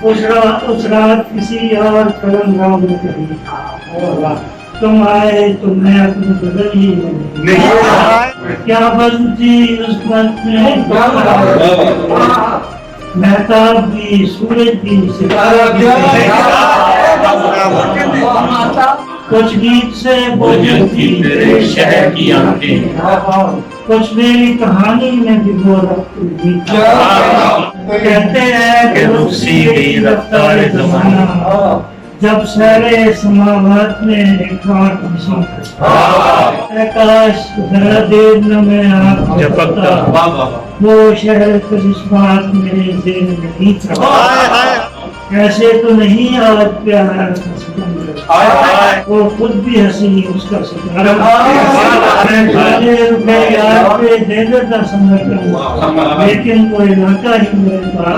उस रात किसी और कलम राम ने कही था, तुम आए तो मैं अपनी बदल ही नहीं। क्या बदलती उस वक्त में महताब भी, सूरज भी, सितारा भी, कुछ गीत से बोझती तेरे शहर की आंखें, कुछ मेरी कहानी में भी वो रखती। कहते हैं कि रुखसी गई रफ्तार ज़माना, जब सारे समावात में एक आंख बसी। काश जरा देर न मैं आप झपकता, वो शहर करिश्मात मेरे ज़हन में नहीं था। ऐसे तो नहीं आज प्यारा सिकंदर, वो खुद भी हंसी उसका सितारा। मैं खाने रुपए यार पे दे देता समझ कर, लेकिन कोई लड़का ही मेरे पास